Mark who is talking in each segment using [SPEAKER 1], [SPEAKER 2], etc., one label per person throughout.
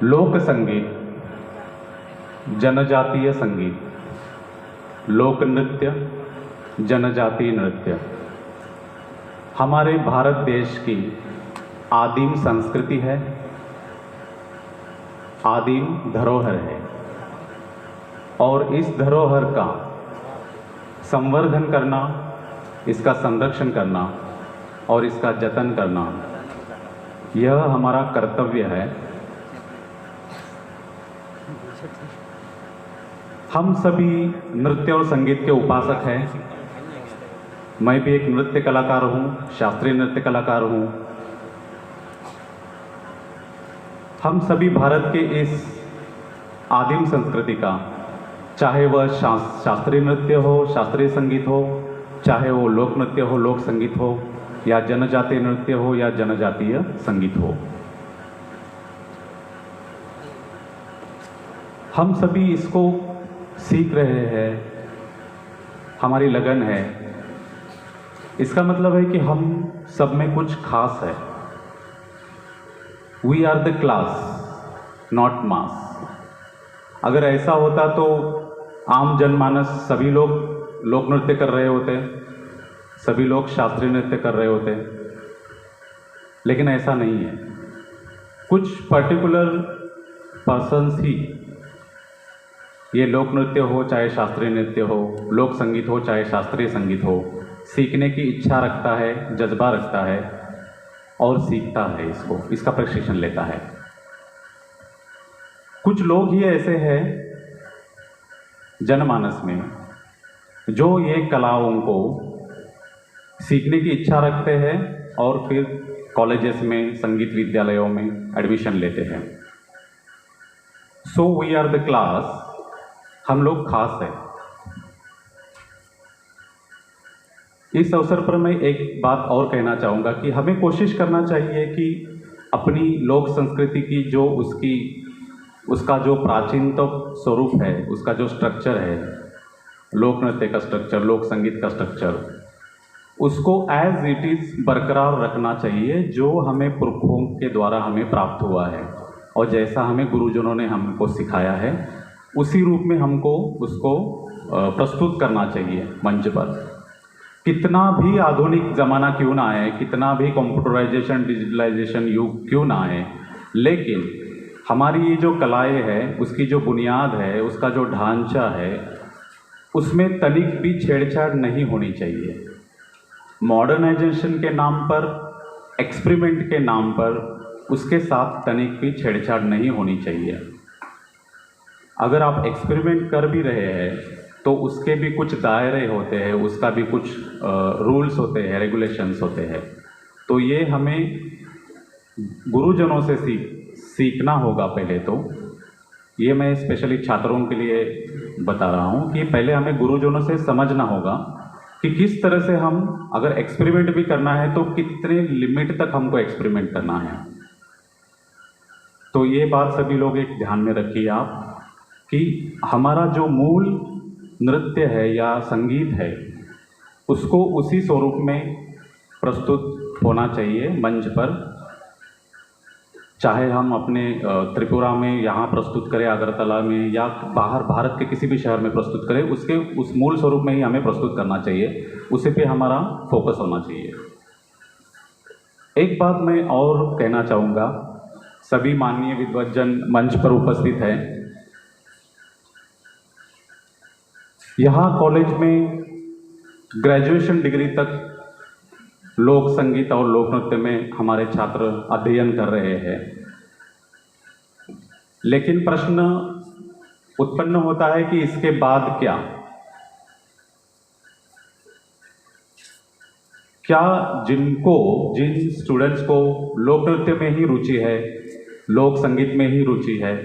[SPEAKER 1] लोक संगीत, जनजातीय संगीत, लोक नृत्य, जनजातीय नृत्य हमारे भारत देश की आदिम संस्कृति है, आदिम धरोहर है। और इस धरोहर का संवर्धन करना, इसका संरक्षण करना और इसका जतन करना, यह हमारा कर्तव्य है। हम सभी नृत्य और संगीत के उपासक हैं। मैं भी एक नृत्य कलाकार हूँ, शास्त्रीय नृत्य कलाकार हूँ। हम सभी भारत के इस आदिम संस्कृति का, चाहे वह शास्त्रीय नृत्य हो, शास्त्रीय संगीत हो, चाहे वो लोक नृत्य हो, लोक संगीत हो, या जनजातीय नृत्य हो या जनजातीय संगीत हो, हम सभी इसको सीख रहे हैं। हमारी लगन है। इसका मतलब है कि हम सब में कुछ खास है। We are the class, not mass. अगर ऐसा होता तो आम जनमानस सभी लोग लोक नृत्य कर रहे होते, सभी लोग शास्त्रीय नृत्य कर रहे होते, लेकिन ऐसा नहीं है। कुछ पर्टिकुलर पर्सन्स ही, ये लोक नृत्य हो चाहे शास्त्रीय नृत्य हो, लोक संगीत हो चाहे शास्त्रीय संगीत हो, सीखने की इच्छा रखता है, जज्बा रखता है और सीखता है इसको, इसका प्रशिक्षण लेता है। कुछ लोग ही ऐसे हैं जनमानस में जो ये कलाओं को सीखने की इच्छा रखते हैं और फिर कॉलेजेस में, संगीत विद्यालयों में एडमिशन लेते हैं। So we are the class, हम लोग खास हैं। इस अवसर पर मैं एक बात और कहना चाहूँगा कि हमें कोशिश करना चाहिए कि अपनी लोक संस्कृति की जो उसका जो प्राचीनतम स्वरूप है, उसका जो स्ट्रक्चर है, लोक नृत्य का स्ट्रक्चर, लोक संगीत का स्ट्रक्चर, उसको एज इट इज़ बरकरार रखना चाहिए, जो हमें पुरखों के द्वारा हमें प्राप्त हुआ है और जैसा हमें गुरुजनों ने हमको सिखाया है, उसी रूप में हमको उसको प्रस्तुत करना चाहिए मंच पर। कितना भी आधुनिक ज़माना क्यों ना आए, कितना भी कंप्यूटराइजेशन, डिजिटलाइजेशन युग क्यों ना आए, लेकिन हमारी ये जो कलाएँ हैं, उसकी जो बुनियाद है, उसका जो ढांचा है, उसमें तनिक भी छेड़छाड़ नहीं होनी चाहिए। मॉडर्नाइजेशन के नाम पर, एक्सपेरिमेंट के नाम पर उसके साथ तनिक भी छेड़छाड़ नहीं होनी चाहिए। अगर आप एक्सपेरिमेंट कर भी रहे हैं तो उसके भी कुछ दायरे होते हैं, उसका भी कुछ रूल्स होते हैं, रेगुलेशंस होते हैं। तो ये हमें गुरुजनों से सीखना होगा पहले तो। ये मैं स्पेशली छात्रों के लिए बता रहा हूँ कि पहले हमें गुरुजनों से समझना होगा कि किस तरह से हम, अगर एक्सपेरिमेंट भी करना है तो कितने लिमिट तक हमको एक्सपेरिमेंट करना है। तो ये बात सभी लोग एक ध्यान में रखिए आप कि हमारा जो मूल नृत्य है या संगीत है, उसको उसी स्वरूप में प्रस्तुत होना चाहिए मंच पर। चाहे हम अपने त्रिपुरा में यहाँ प्रस्तुत करें, अगरतला में, या बाहर भारत के किसी भी शहर में प्रस्तुत करें, उसके उस मूल स्वरूप में ही हमें प्रस्तुत करना चाहिए, उसी पे हमारा फोकस होना चाहिए। एक बात मैं और कहना चाहूँगा, सभी माननीय विद्वज्जन मंच पर उपस्थित हैं। यहाँ कॉलेज में ग्रेजुएशन डिग्री तक लोक संगीत और लोक नृत्य में हमारे छात्र अध्ययन कर रहे हैं, लेकिन प्रश्न उत्पन्न होता है कि इसके बाद क्या? जिन स्टूडेंट्स को लोक नृत्य में ही रुचि है, लोक संगीत में ही रुचि है,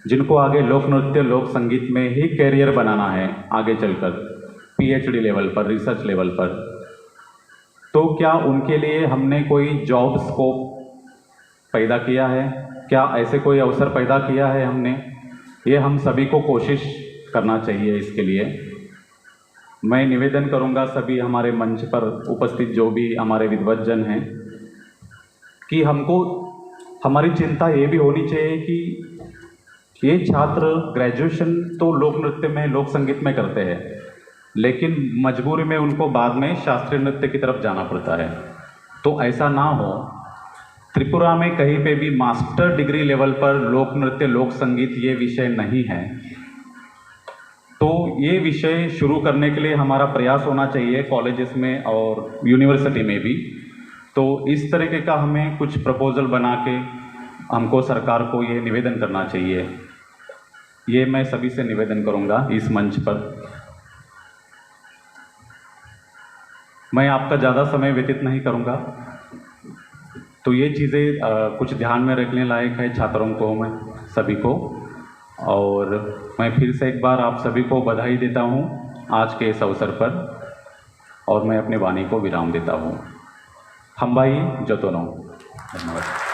[SPEAKER 1] जिनको आगे लोक नृत्य, लोक संगीत में ही कैरियर बनाना है आगे चलकर पीएचडी लेवल पर, रिसर्च लेवल पर, तो क्या उनके लिए हमने कोई जॉब स्कोप पैदा किया है? क्या ऐसे कोई अवसर पैदा किया है हमने? ये हम सभी को कोशिश करना चाहिए। इसके लिए मैं निवेदन करूंगा सभी हमारे मंच पर उपस्थित जो भी हमारे विद्वज्जन हैं कि हमको हमारी चिंता ये भी होनी चाहिए कि ये छात्र ग्रेजुएशन तो लोक नृत्य में, लोक संगीत में करते हैं, लेकिन मजबूरी में उनको बाद में शास्त्रीय नृत्य की तरफ जाना पड़ता है। तो ऐसा ना हो। त्रिपुरा में कहीं पे भी मास्टर डिग्री लेवल पर लोक नृत्य, लोक संगीत ये विषय नहीं है। तो ये विषय शुरू करने के लिए हमारा प्रयास होना चाहिए कॉलेजेस में और यूनिवर्सिटी में भी। तो इस तरीके का हमें कुछ प्रपोजल बना के हमको सरकार को ये निवेदन करना चाहिए। ये मैं सभी से निवेदन करूँगा इस मंच पर। मैं आपका ज़्यादा समय व्यतीत नहीं करूँगा। तो ये चीज़ें कुछ ध्यान में रखने लायक है छात्रों को, मैं सभी को। और मैं फिर से एक बार आप सभी को बधाई देता हूँ आज के इस अवसर पर, और मैं अपनी वाणी को विराम देता हूँ। हम्बाई जतोनो। धन्यवाद।